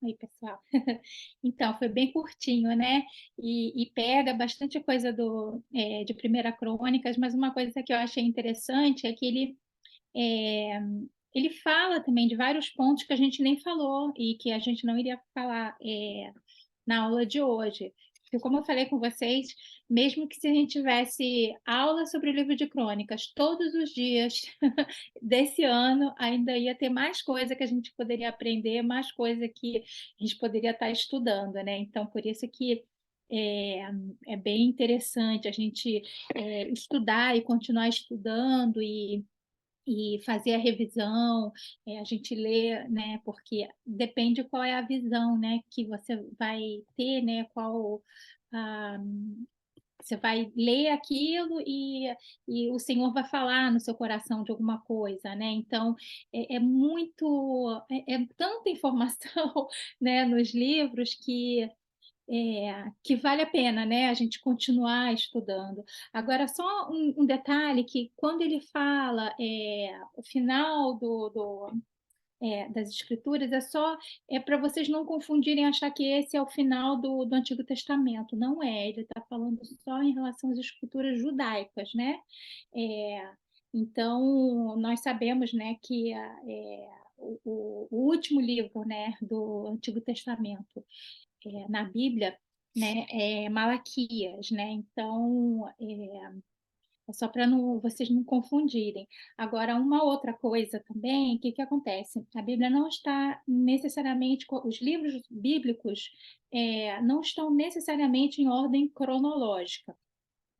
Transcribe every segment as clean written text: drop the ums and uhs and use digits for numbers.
Oi, pessoal. Então, foi bem curtinho, né? E pega bastante coisa de Primeira Crônicas, mas uma coisa que eu achei interessante é que é, ele fala também de vários pontos que a gente nem falou e que a gente não iria falar na aula de hoje. Porque, como eu falei com vocês, mesmo que se a gente tivesse aula sobre o livro de crônicas todos os dias desse ano, ainda ia ter mais coisa que a gente poderia aprender, mais coisa que a gente poderia estar estudando, né? Então, por isso que é, é bem interessante a gente estudar e continuar estudando e fazer a revisão, a gente lê, né, porque depende qual é a visão, né, que você vai ter, né, a, você vai ler aquilo e o Senhor vai falar no seu coração de alguma coisa, né? Então é muito, é tanta informação, né, nos livros que vale a pena, né, a gente continuar estudando. Agora, só um detalhe que quando ele fala o final das escrituras, é para vocês não confundirem, achar que esse é o final do Antigo Testamento. Não é, ele está falando só em relação às escrituras judaicas, né? É, então, nós sabemos, né, que o último livro, né, do Antigo Testamento na Bíblia, né, é Malaquias, né? Então, é só para vocês não confundirem. Agora, uma outra coisa também, o que, que acontece? A Bíblia não está necessariamente, os livros bíblicos não estão necessariamente em ordem cronológica,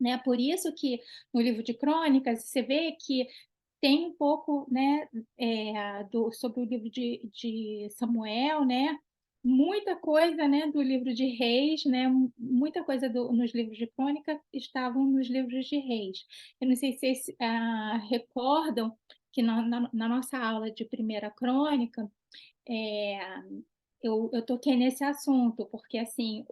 né? Por isso que no livro de Crônicas você vê que tem um pouco, né, sobre o livro de Samuel, né? Muita coisa, né, do livro de Reis, né? Muita coisa nos livros de Crônica estavam nos livros de Reis. Eu não sei se vocês recordam que na nossa aula de Primeira Crônica, é, eu toquei nesse assunto, porque assim,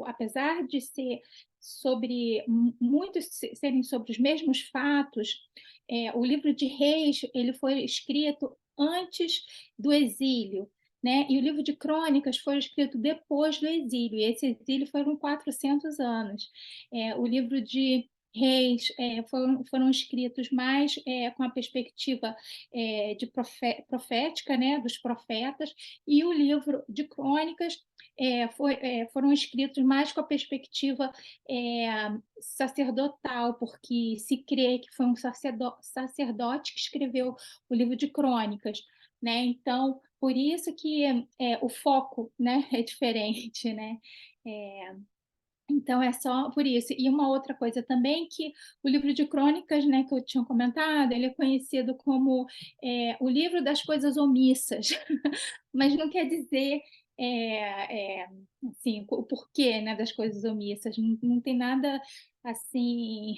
apesar de ser sobre muitos serem sobre os mesmos fatos, o livro de Reis ele foi escrito antes do exílio, né? E o livro de Crônicas foi escrito depois do exílio, e esse exílio foram 400 anos. O livro de Reis foram escritos mais com a perspectiva profética, né, dos profetas, e o livro de Crônicas foram escritos mais com a perspectiva é, sacerdotal, porque se crê que foi um sacerdote que escreveu o livro de Crônicas, né? Então, por isso que o foco, né, é diferente, né? É, então, é só por isso. E uma outra coisa também, que o livro de Crônicas, né, que eu tinha comentado, ele é conhecido como o livro das coisas omissas, mas não quer dizer assim, o porquê, né, das coisas omissas. Não, não tem nada assim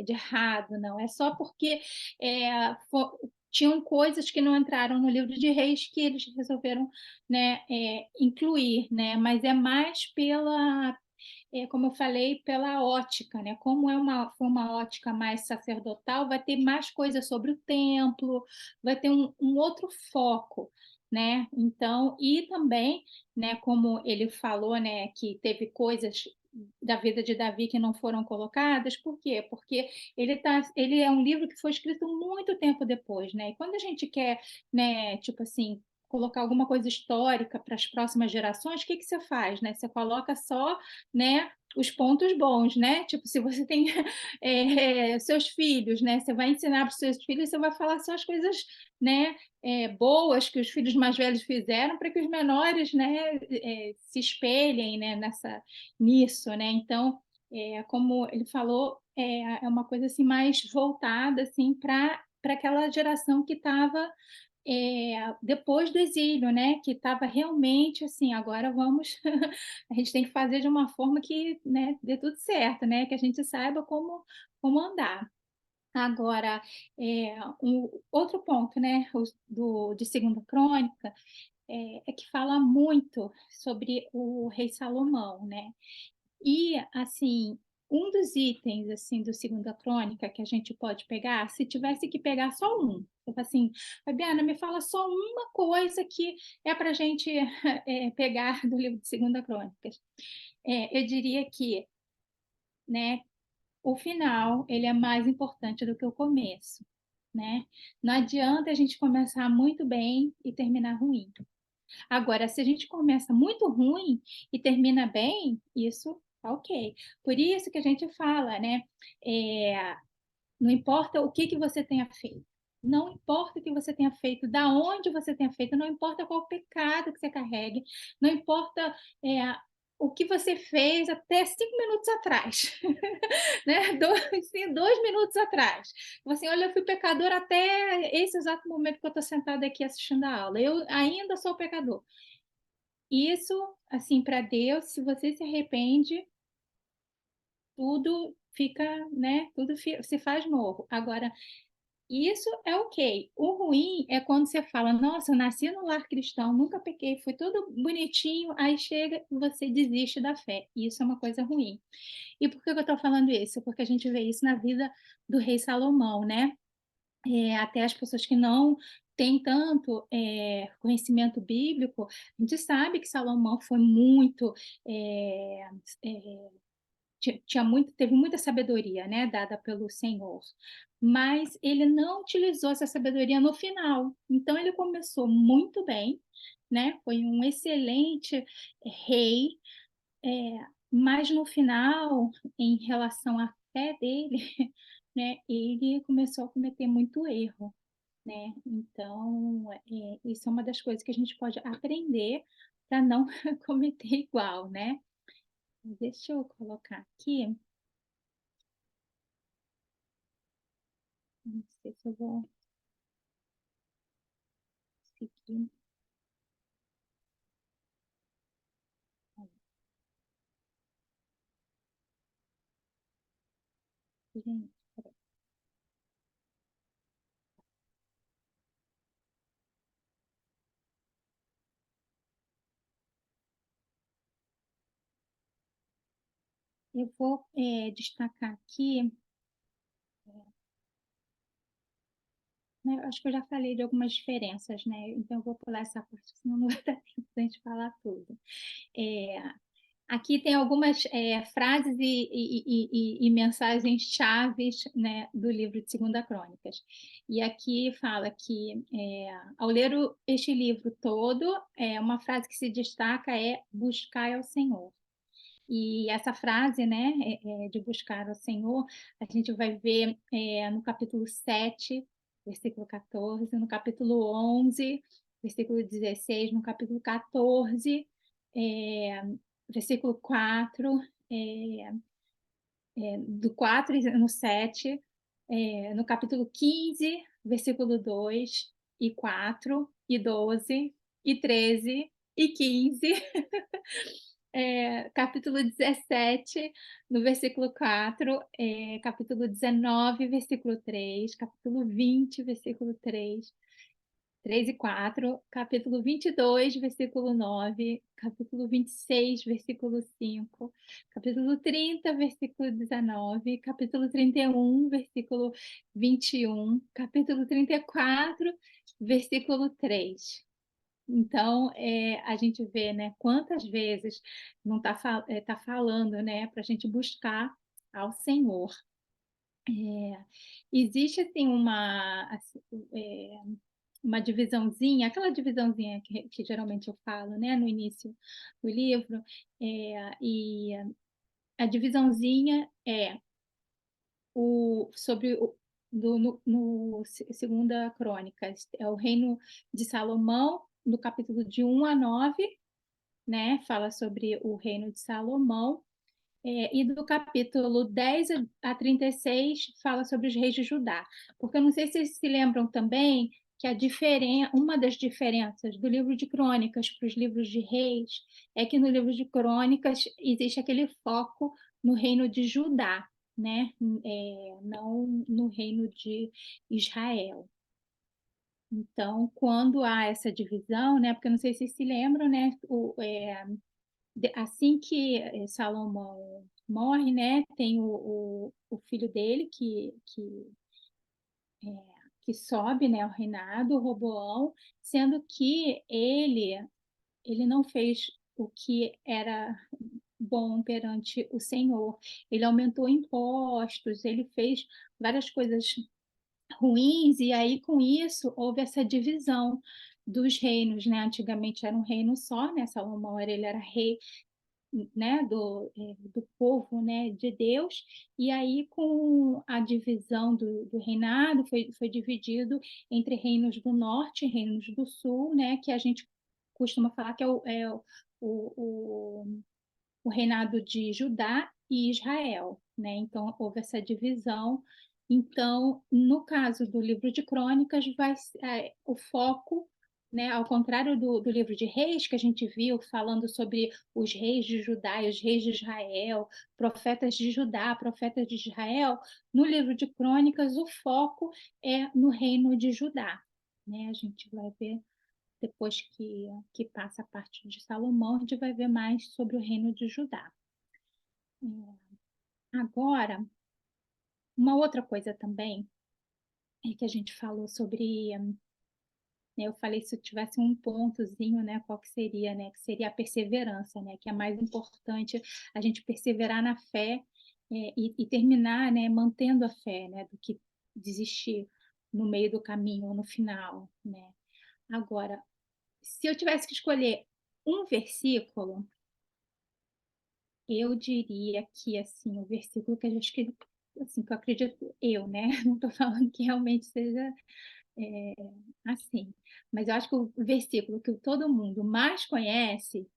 de errado, não. É só porque tinham coisas que não entraram no livro de Reis que eles resolveram, né, incluir, né? Mas é mais como eu falei, pela ótica, né? Como foi uma ótica mais sacerdotal, vai ter mais coisa sobre o templo, vai ter um outro foco, né? Então, e também, né, como ele falou, né, que teve coisas da vida de Davi que não foram colocadas, por quê? Porque ele é um livro que foi escrito muito tempo depois, né? E quando a gente quer, né, tipo assim, colocar alguma coisa histórica para as próximas gerações, o que que você faz, né? Você coloca só, né, os pontos bons, né? Tipo, se você tem seus filhos, né? Você vai ensinar para os seus filhos, você vai falar só as coisas, né, boas que os filhos mais velhos fizeram para que os menores, né, se espelhem, né, nisso, né? Então, como ele falou, é uma coisa assim mais voltada assim para aquela geração que estava depois do exílio, né, que estava realmente assim, agora vamos, a gente tem que fazer de uma forma que, né, dê tudo certo, né, que a gente saiba como andar. Agora, um outro ponto, né, de Segunda Crônica, é que fala muito sobre o rei Salomão, né, e assim, um dos itens assim do Segunda Crônica que a gente pode pegar, se tivesse que pegar só um, eu falo assim, Fabiana, me fala só uma coisa que é para a gente pegar do livro de Segunda Crônicas. Eu diria que, né, o final ele é mais importante do que o começo, né? Não adianta a gente começar muito bem e terminar ruim. Agora, se a gente começa muito ruim e termina bem, isso tá ok. Por isso que a gente fala, né? É, não importa o que você tenha feito. Não importa o que você tenha feito, da onde você tenha feito, não importa qual pecado que você carregue, não importa o que você fez até 5 minutos atrás, né? 2 minutos atrás. Assim, olha, eu fui pecador até esse exato momento que eu estou sentada aqui assistindo a aula. Eu ainda sou pecador. Isso, assim, para Deus, se você se arrepende, tudo fica, né? Tudo se faz novo. Agora, isso é ok. O ruim é quando você fala, nossa, eu nasci no lar cristão, nunca pequei, foi tudo bonitinho, aí chega e você desiste da fé. Isso é uma coisa ruim. E por que eu estou falando isso? Porque a gente vê isso na vida do rei Salomão, né? Até as pessoas que não têm tanto conhecimento bíblico, a gente sabe que Salomão foi muito é, é, teve muita sabedoria, né, dada pelo Senhor, mas ele não utilizou essa sabedoria no final. Então ele começou muito bem, né? Foi um excelente rei, mas no final, em relação à fé dele, né, ele começou a cometer muito erro, né? Então, isso é uma das coisas que a gente pode aprender para não cometer igual, né? Deixa eu colocar aqui. Não sei se eu vou seguir. Gente, peraí. Eu vou destacar aqui, né, acho que eu já falei de algumas diferenças, né? Então eu vou pular essa parte, senão não vai dar tempo de a gente falar tudo. É, aqui tem algumas frases e mensagens chaves, né, do livro de Segunda Crônicas. E aqui fala que, ao ler este livro todo, uma frase que se destaca é buscar ao Senhor. E essa frase, né, de buscar o Senhor, a gente vai ver no capítulo 7, versículo 14, no capítulo 11, versículo 16, no capítulo 14, é, versículo 4, do 4 no 7, no capítulo 15, versículo 2 e 4 e 12 e 13 e 15, capítulo 17, no versículo 4, capítulo 19, versículo 3, capítulo 20, versículo 3 e 4, capítulo 22, versículo 9, capítulo 26, versículo 5, capítulo 30, versículo 19, capítulo 31, versículo 21, capítulo 34, versículo 3. Então, a gente vê, né, quantas vezes não está tá falando, né, para a gente buscar ao Senhor. Existe, assim, uma divisãozinha, aquela divisãozinha que geralmente eu falo, né, no início do livro, e a divisãozinha é sobre no Segunda Crônicas, é o reino de Salomão, no capítulo de 1 a 9, né, fala sobre o reino de Salomão, e do capítulo 10 a 36 fala sobre os reis de Judá. Porque eu não sei se vocês se lembram também que uma das diferenças do livro de Crônicas para os livros de Reis é que no livro de Crônicas existe aquele foco no reino de Judá, né? Não no reino de Israel. Então, quando há essa divisão, né? Porque eu não sei se vocês se lembram, né? Assim que Salomão morre, né? Tem o filho dele que sobe, né, ao reinado, o Roboão, sendo que ele não fez o que era bom perante o Senhor. Ele aumentou impostos, ele fez várias coisas ruins, e aí com isso houve essa divisão dos reinos, né? Antigamente era um reino só, né? Salomão ele era rei, né, do povo, né, de Deus, e aí com a divisão do reinado foi dividido entre reinos do norte e reinos do sul, né, que a gente costuma falar que o o reinado de Judá e Israel, né? Então houve essa divisão. Então, no caso do livro de Crônicas, o foco, né, ao contrário do livro de Reis, que a gente viu falando sobre os reis de Judá e os reis de Israel, profetas de Judá, profetas de Israel, no livro de Crônicas o foco é no reino de Judá, né? A gente vai ver depois que passa a parte de Salomão, a gente vai ver mais sobre o reino de Judá. Agora, uma outra coisa também é que a gente falou sobre, né, eu falei se eu tivesse um pontozinho, né, qual que seria, né, que seria a perseverança, né, que é mais importante a gente perseverar na fé, e terminar, né, mantendo a fé, né, do que desistir no meio do caminho ou no final, né. Agora, se eu tivesse que escolher um versículo, eu diria que, assim, o versículo que eu acho que, assim, que eu acredito eu, né, não estou falando que realmente seja, eh, assim, mas eu acho que o versículo que todo mundo mais conhece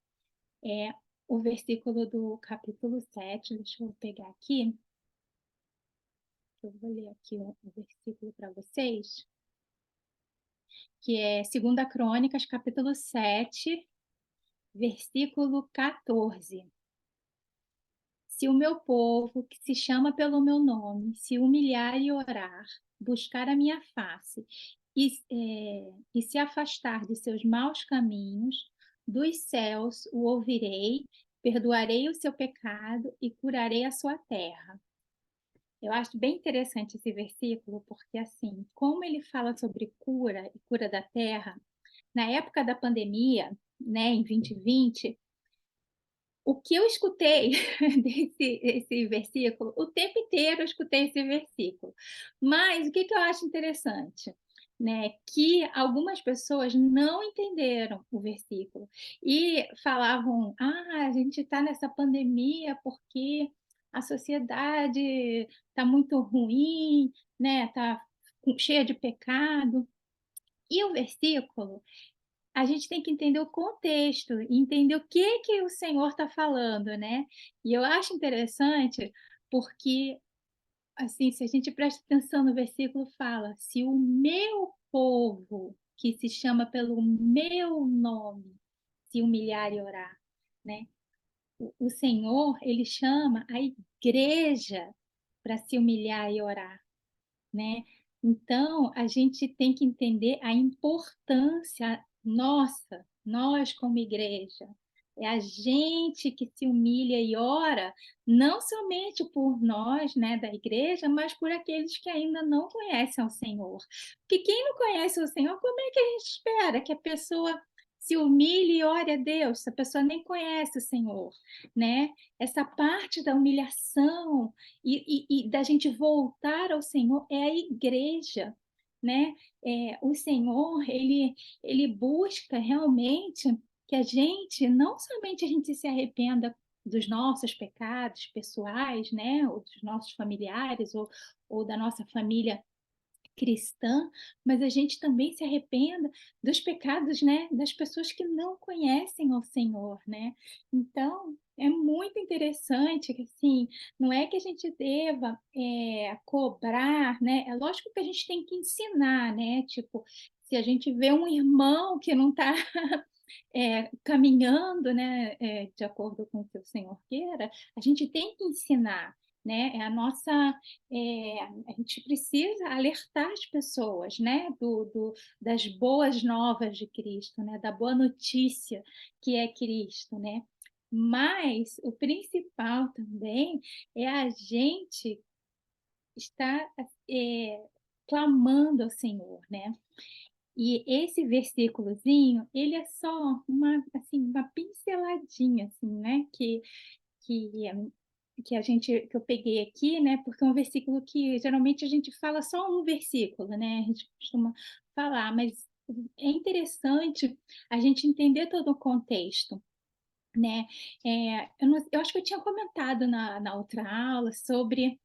é o versículo do capítulo 7. Deixa eu pegar aqui, eu vou ler aqui o versículo para vocês, que é 2 Crônicas, capítulo 7, versículo 14. Se o meu povo, que se chama pelo meu nome, se humilhar e orar, buscar a minha face e se afastar de seus maus caminhos, dos céus o ouvirei, perdoarei o seu pecado e curarei a sua terra. Eu acho bem interessante esse versículo, porque assim, como ele fala sobre cura e cura da terra, na época da pandemia, né, em 2020, o que eu escutei desse versículo, o tempo inteiro eu escutei esse versículo. Mas o que que eu acho interessante, né, que algumas pessoas não entenderam o versículo e falavam: "Ah, a gente está nessa pandemia porque a sociedade está muito ruim, né, está cheia de pecado". E o versículo, a gente tem que entender o contexto, entender o que o Senhor está falando, né. E eu acho interessante, porque, assim, se a gente presta atenção no versículo, fala: "Se o meu povo, que se chama pelo meu nome, se humilhar e orar", né. O Senhor, ele chama a igreja para se humilhar e orar, né. Então, a gente tem que entender a importância nossa, nós como igreja. É a gente que se humilha e ora, não somente por nós, né, da igreja, mas por aqueles que ainda não conhecem ao Senhor. Porque quem não conhece o Senhor, como é que a gente espera que a pessoa se humilhe e ore a Deus, se a pessoa nem conhece o Senhor, né? Essa parte da humilhação e da gente voltar ao Senhor é a igreja, né? O Senhor, ele busca realmente que a gente, não somente a gente se arrependa dos nossos pecados pessoais, né, ou dos nossos familiares, ou da nossa família cristã, mas a gente também se arrependa dos pecados, né, das pessoas que não conhecem ao Senhor, né. Então, é muito interessante que, assim, não é que a gente deva, cobrar, né, é lógico que a gente tem que ensinar, né, tipo, se a gente vê um irmão que não está caminhando, né, de acordo com o que o Senhor queira, a gente tem que ensinar, né, é a nossa, a gente precisa alertar as pessoas, né, das boas novas de Cristo, né, da boa notícia que é Cristo, né. Mas o principal também é a gente estar, clamando ao Senhor, né. E esse versículozinho, ele é só uma, assim, uma pinceladinha, assim, né, que a que eu peguei aqui, né, porque é um versículo que geralmente a gente fala só um versículo, né, a gente costuma falar, mas é interessante a gente entender todo o contexto, né. Eu acho que eu tinha comentado na outra aula sobre,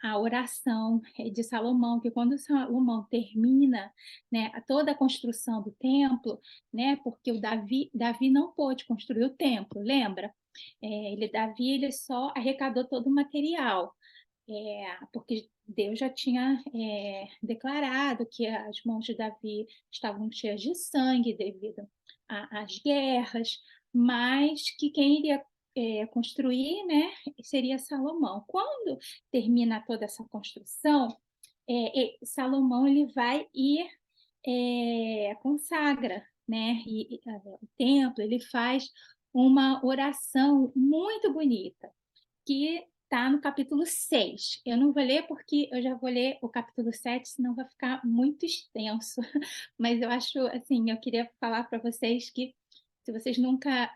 a oração, de Salomão, que quando Salomão termina, né, toda a construção do templo, né, porque o Davi não pôde construir o templo, lembra? Davi só arrecadou todo o material, porque Deus já tinha, declarado que as mãos de Davi estavam cheias de sangue devido às guerras, mas que quem iria, construir, né, seria Salomão. Quando termina toda essa construção, Salomão ele vai e, consagra, né, o templo, ele faz uma oração muito bonita que está no capítulo 6. Eu não vou ler, porque eu já vou ler o capítulo 7, senão vai ficar muito extenso. Mas eu acho, assim, eu queria falar para vocês que, se vocês nunca,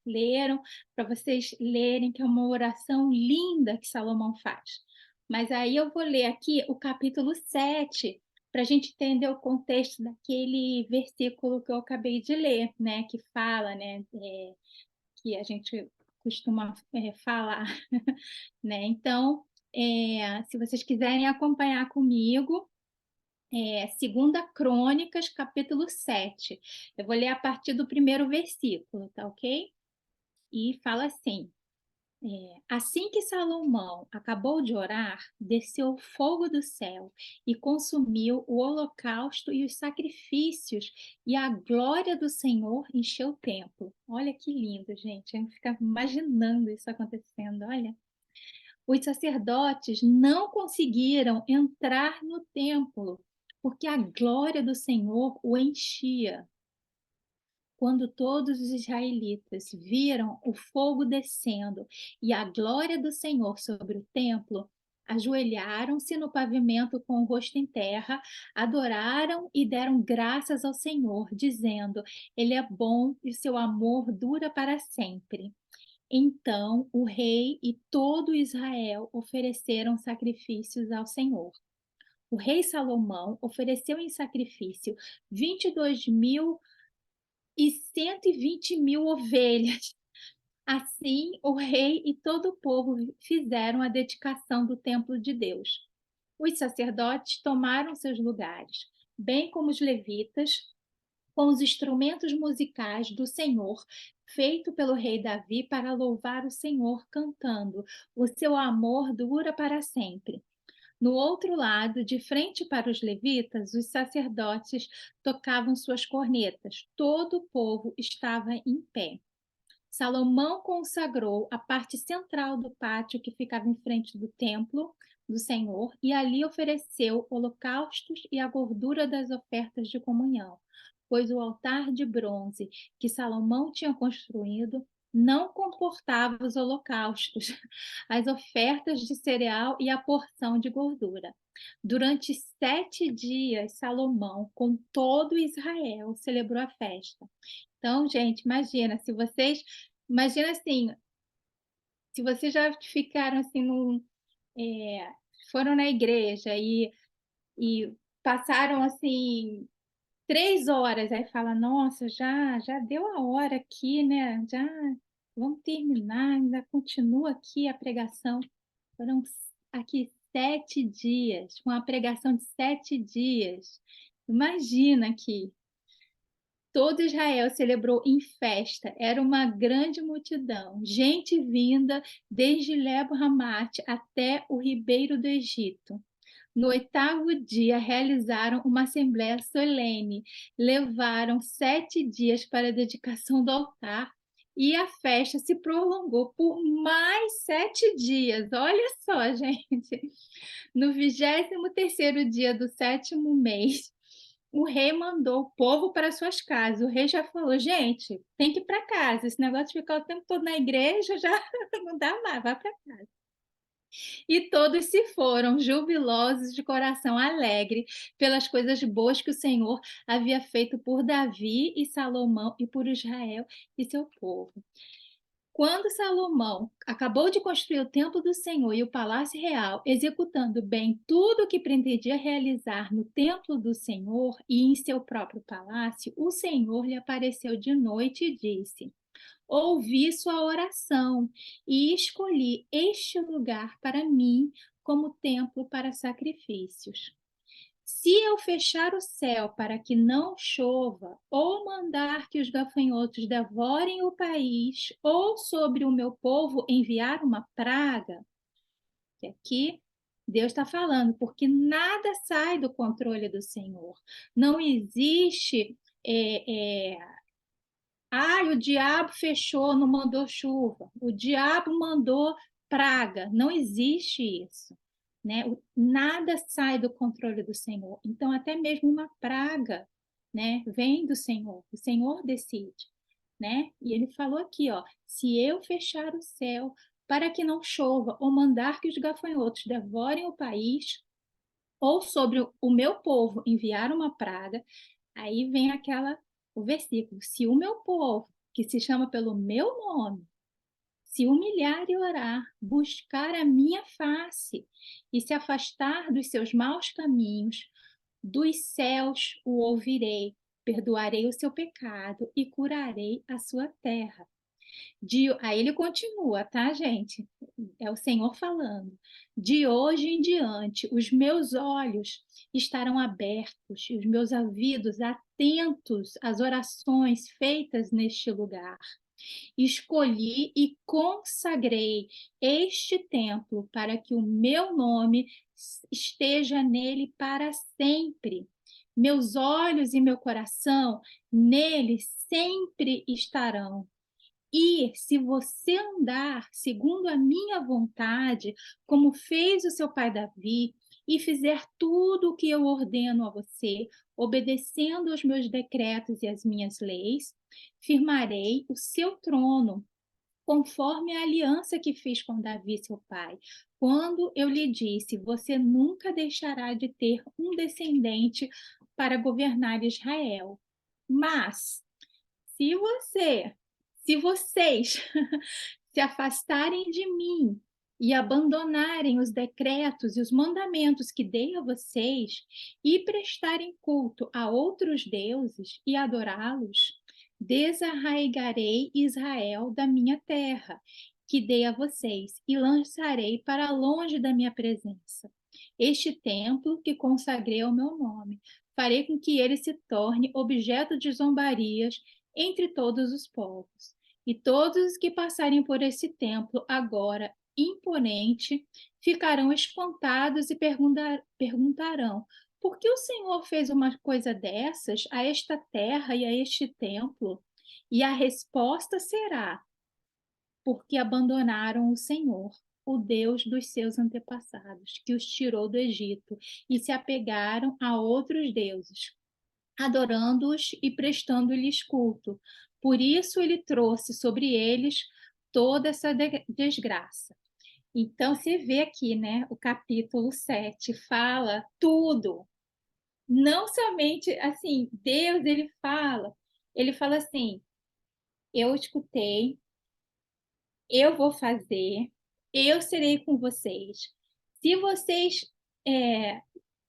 leram, para vocês lerem, que é uma oração linda que Salomão faz. Mas aí eu vou ler aqui o capítulo 7, para a gente entender o contexto daquele versículo que eu acabei de ler, né, que fala, né, que a gente costuma, falar, né. Então, se vocês quiserem acompanhar comigo, 2 Crônicas, capítulo 7. Eu vou ler a partir do primeiro versículo, tá ok? E fala assim: assim que Salomão acabou de orar, desceu fogo do céu e consumiu o holocausto e os sacrifícios, e a glória do Senhor encheu o templo. Olha que lindo, gente. Eu fico imaginando isso acontecendo. Olha, os sacerdotes não conseguiram entrar no templo, porque a glória do Senhor o enchia. Quando todos os israelitas viram o fogo descendo e a glória do Senhor sobre o templo, ajoelharam-se no pavimento com o rosto em terra, adoraram e deram graças ao Senhor, dizendo: Ele é bom e seu amor dura para sempre. Então o rei e todo Israel ofereceram sacrifícios ao Senhor. O rei Salomão ofereceu em sacrifício 22.120 ovelhas. Assim, o rei e todo o povo fizeram a dedicação do templo de Deus. Os sacerdotes tomaram seus lugares, bem como os levitas, com os instrumentos musicais do Senhor, feito pelo rei Davi para louvar o Senhor, cantando: O seu amor dura para sempre. No outro lado, de frente para os levitas, os sacerdotes tocavam suas cornetas. Todo o povo estava em pé. Salomão consagrou a parte central do pátio que ficava em frente do templo do Senhor, e ali ofereceu holocaustos e a gordura das ofertas de comunhão, pois o altar de bronze que Salomão tinha construído não comportava os holocaustos, as ofertas de cereal e a porção de gordura. Durante 7 dias, Salomão, com todo Israel, celebrou a festa. Então, gente, imagina assim, se vocês já ficaram assim foram na igreja e passaram assim 3 horas, aí fala: "Nossa, já deu a hora aqui, né, já vamos terminar, ainda continua aqui a pregação". Foram aqui 7 dias, uma pregação de 7 dias. Imagina aqui. Todo Israel celebrou em festa, era uma grande multidão, gente vinda desde Lebo-Ramate até o ribeiro do Egito. No 8º dia, realizaram uma assembleia solene, levaram 7 dias para a dedicação do altar, e a festa se prolongou por mais 7 dias. Olha só, gente! No 23º dia do 7º mês, o rei mandou o povo para suas casas. O rei já falou: gente, tem que ir para casa. Esse negócio de ficar o tempo todo na igreja já não dá mais, vai para casa. E todos se foram, jubilosos, de coração alegre, pelas coisas boas que o Senhor havia feito por Davi e Salomão e por Israel e seu povo. Quando Salomão acabou de construir o templo do Senhor e o palácio real, executando bem tudo o que pretendia realizar no templo do Senhor e em seu próprio palácio, o Senhor lhe apareceu de noite e disse: ouvi sua oração e escolhi este lugar para mim como templo para sacrifícios. Se eu fechar o céu para que não chova, ou mandar que os gafanhotos devorem o país, ou sobre o meu povo enviar uma praga, que aqui Deus está falando, porque nada sai do controle do Senhor. Não existe o diabo fechou, não mandou chuva. O diabo mandou praga. Não existe isso, né? Nada sai do controle do Senhor. Então, até mesmo uma praga, né, vem do Senhor. O Senhor decide, né? E ele falou aqui, ó, se eu fechar o céu para que não chova, ou mandar que os gafanhotos devorem o país, ou sobre o meu povo enviar uma praga, aí vem o versículo: se o meu povo, que se chama pelo meu nome, se humilhar e orar, buscar a minha face e se afastar dos seus maus caminhos, dos céus o ouvirei, perdoarei o seu pecado e curarei a sua terra. Aí ele continua, tá, gente? É o Senhor falando. De hoje em diante, os meus olhos estarão abertos e os meus ouvidos atentos às orações feitas neste lugar. Escolhi e consagrei este templo para que o meu nome esteja nele para sempre. Meus olhos e meu coração nele sempre estarão. E se você andar segundo a minha vontade, como fez o seu pai Davi, e fizer tudo o que eu ordeno a você, obedecendo aos meus decretos e às minhas leis, firmarei o seu trono, conforme a aliança que fiz com Davi, seu pai, quando eu lhe disse: você nunca deixará de ter um descendente para governar Israel. Mas se você, se vocês se afastarem de mim e abandonarem os decretos e os mandamentos que dei a vocês e prestarem culto a outros deuses e adorá-los, desarraigarei Israel da minha terra, que dei a vocês, e lançarei para longe da minha presença. Este templo que consagrei ao meu nome, farei com que ele se torne objeto de zombarias entre todos os povos. E todos os que passarem por esse templo agora imponente ficarão espantados e perguntarão: por que o Senhor fez uma coisa dessas a esta terra e a este templo? E a resposta será: porque abandonaram o Senhor, o Deus dos seus antepassados, que os tirou do Egito, e se apegaram a outros deuses, adorando-os e prestando-lhes culto. Por isso ele trouxe sobre eles toda essa desgraça. Então, você vê aqui, né, o capítulo 7 fala tudo. Não somente, assim, Deus, ele fala assim: eu escutei, eu vou fazer, eu serei com vocês. Se vocês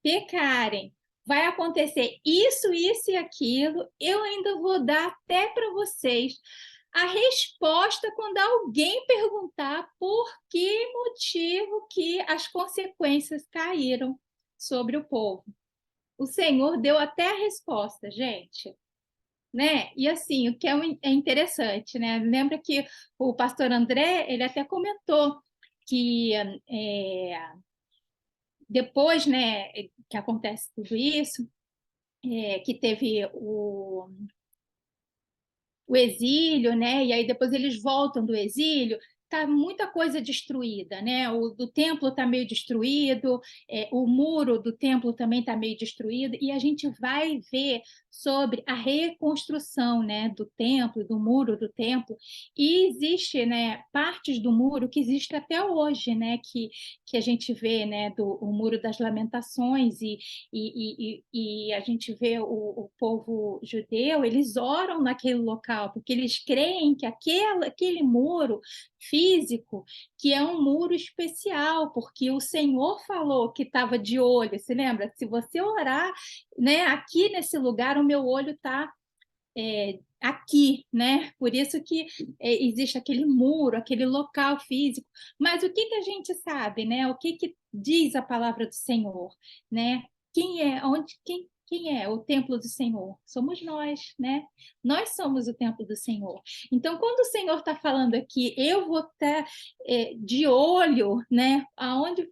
pecarem, vai acontecer isso, isso e aquilo, eu ainda vou dar até para vocês a resposta quando alguém perguntar por que motivo que as consequências caíram sobre o povo. O Senhor deu até a resposta, gente. Né? E assim, o que é interessante, né? Lembra que o pastor André, ele até comentou que depois, né, que acontece tudo isso, que teve o exílio, né? E aí depois eles voltam do exílio. tá muita coisa destruída, né? O do templo está meio destruído, o muro do templo também está meio destruído, e a gente vai ver sobre a reconstrução, né, do templo, do muro do templo, e existe, né, partes do muro que existe até hoje, né, que a gente vê, né, o muro das lamentações, e a gente vê o povo judeu, eles oram naquele local, porque eles creem que aquele muro físico, que é um muro especial, porque o Senhor falou que estava de olho, se lembra? Se você orar, né, aqui nesse lugar, o meu olho está aqui, né? Por isso que existe aquele muro, aquele local físico. Mas o que a gente sabe, né? O que diz a palavra do Senhor, né? Quem é o templo do Senhor? Somos nós, né? Nós somos o templo do Senhor. Então, quando o Senhor está falando aqui, eu vou estar de olho, né? Aonde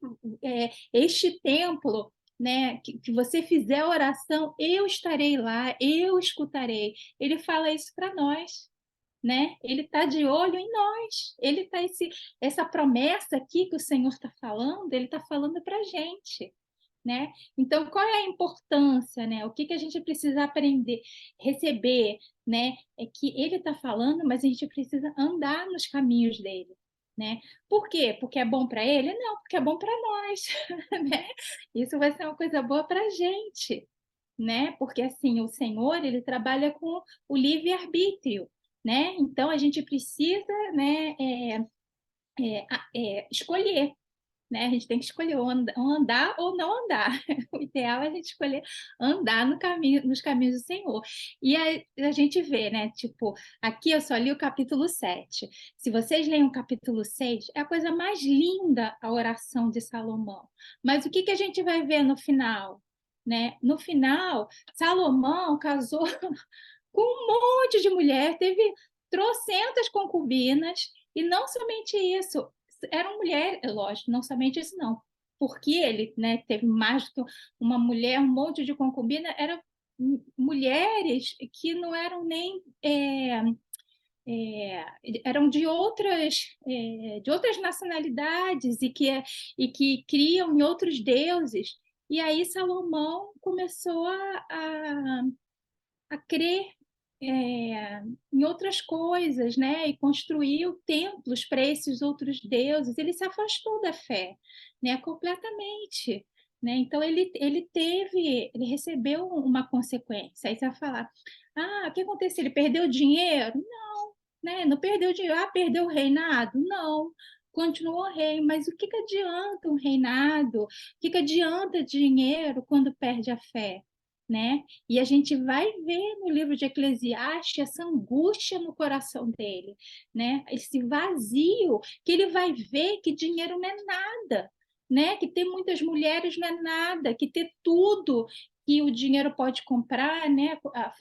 este templo, né, que você fizer oração, eu estarei lá, eu escutarei. Ele fala isso para nós, né? Ele está de olho em nós. Ele está essa promessa aqui que o Senhor está falando, ele está falando para a gente, né? Então, qual é a importância, né? O que a gente precisa aprender, receber, né? É que ele está falando, mas a gente precisa andar nos caminhos dele, né? Por quê? Porque é bom para ele? Não, porque é bom para nós, né? Isso vai ser uma coisa boa para a gente, né? Porque assim, o Senhor, ele trabalha com o livre-arbítrio, né? Então a gente precisa, né, escolher, né? A gente tem que escolher ou andar ou não andar. O ideal é a gente escolher andar no caminho, nos caminhos do Senhor. E a gente vê, né? Tipo, aqui eu só li o capítulo 7. Se vocês leem o capítulo 6, é a coisa mais linda a oração de Salomão. Mas o que a gente vai ver no final? Né? No final, Salomão casou com um monte de mulher, teve trocentas concubinas, e não somente isso, eram mulheres, lógico, não somente isso não, porque ele, né, teve mais do que uma mulher, um monte de concubina, eram mulheres que não eram nem eram de outras nacionalidades e que criam em outros deuses. E aí Salomão começou a crer em outras coisas, né? E construiu templos para esses outros deuses. Ele se afastou da fé, né? Completamente, né? Então ele recebeu uma consequência. Aí você vai falar, o que aconteceu? Ele perdeu dinheiro? Não, né? Não perdeu dinheiro. Perdeu o reinado? Não. Continuou rei, mas o que adianta um reinado? O que adianta dinheiro quando perde a fé? Né? E a gente vai ver no livro de Eclesiastes essa angústia no coração dele, né? Esse vazio que ele vai ver que dinheiro não é nada, né? Que ter muitas mulheres não é nada, que ter tudo que o dinheiro pode comprar, né?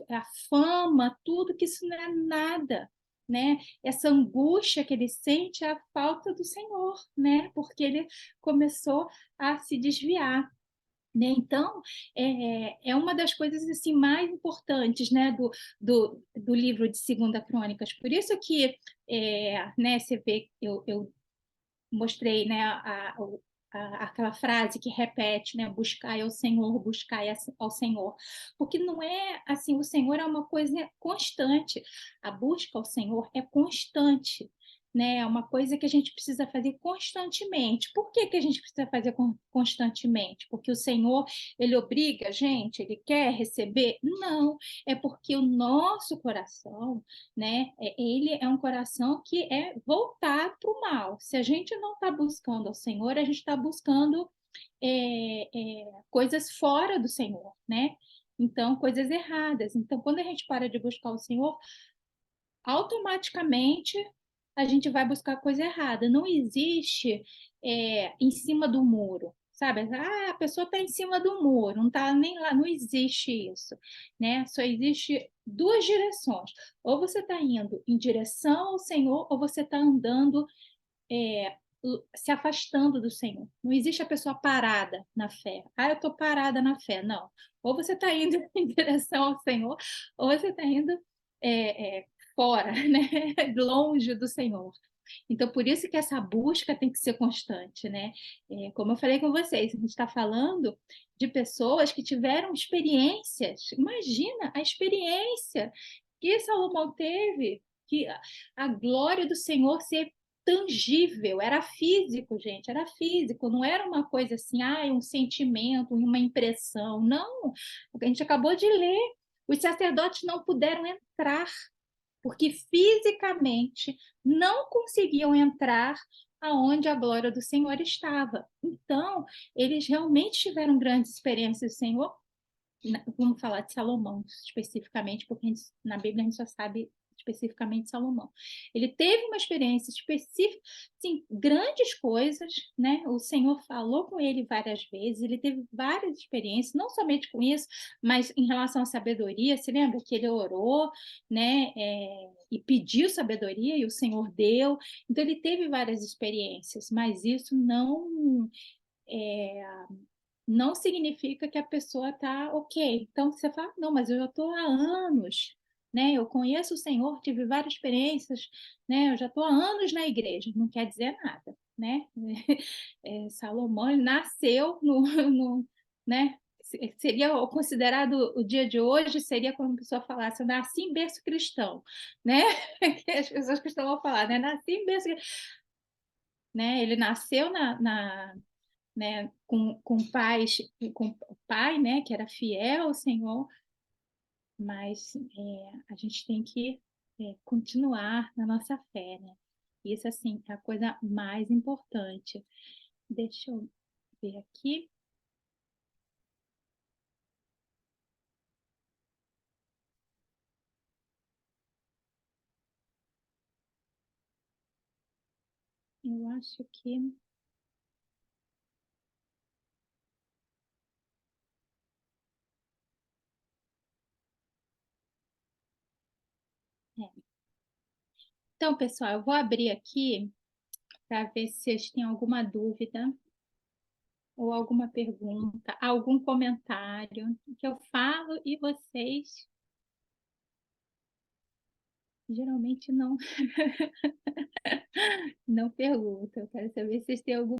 A fama, tudo que isso não é nada. Né? Essa angústia que ele sente é a falta do Senhor, né? Porque ele começou a se desviar. Né? Então, é uma das coisas assim mais importantes, né, do livro de Segunda Crônicas. Por isso que, né, você vê, eu mostrei, né, aquela frase que repete, né, buscai ao Senhor, buscai ao Senhor. Porque não é assim, o Senhor é uma coisa constante. A busca ao Senhor é constante. Né, é uma coisa que a gente precisa fazer constantemente. Por que a gente precisa fazer constantemente? Porque o Senhor, ele obriga a gente, ele quer receber? Não, é porque o nosso coração, né, ele é um coração que é voltado para o mal. Se a gente não está buscando ao Senhor, a gente está buscando coisas fora do Senhor, né? Então, coisas erradas. Então, quando a gente para de buscar o Senhor, automaticamente a gente vai buscar coisa errada. Não existe em cima do muro, sabe? A pessoa está em cima do muro, não está nem lá, não existe isso, né? Só existe duas direções. Ou você está indo em direção ao Senhor, ou você está andando se afastando do Senhor. Não existe a pessoa parada na fé. Eu estou parada na fé. Não. Ou você está indo em direção ao Senhor, ou você está indo fora, né? Longe do Senhor. Então, por isso que essa busca tem que ser constante, né? Como eu falei com vocês, a gente está falando de pessoas que tiveram experiências. Imagina a experiência que Salomão teve, que a glória do Senhor ser tangível, era físico, gente, era físico, não era uma coisa assim, um sentimento, uma impressão, não. A gente acabou de ler, os sacerdotes não puderam entrar porque fisicamente não conseguiam entrar aonde a glória do Senhor estava. Então, eles realmente tiveram grandes experiências do Senhor. Vamos falar de Salomão especificamente, porque na Bíblia a gente só sabe especificamente Salomão. Ele teve uma experiência específica, sim, grandes coisas, né? O Senhor falou com ele várias vezes, ele teve várias experiências, não somente com isso, mas em relação à sabedoria. Se lembra que ele orou, né? E pediu sabedoria e o Senhor deu. Então ele teve várias experiências, mas isso não significa que a pessoa está ok. Então você fala, não, mas eu já estou há anos, né? Eu conheço o Senhor, tive várias experiências, né? Eu já estou há anos na igreja, não quer dizer nada, né? Salomão ele nasceu né? Seria considerado o dia de hoje, seria como a pessoa falasse, eu nasci em berço cristão, né? Que as pessoas costumam falar, né? Nasci em berço, né? Ele nasceu né, com o pai, né, que era fiel ao Senhor, mas a gente tem que continuar na nossa fé, né? Isso, assim, é a coisa mais importante. Deixa eu ver aqui. Eu acho que... é. Então, pessoal, eu vou abrir aqui para ver se vocês têm alguma dúvida ou alguma pergunta, algum comentário que eu falo e vocês geralmente não perguntam. Eu quero saber se vocês têm algum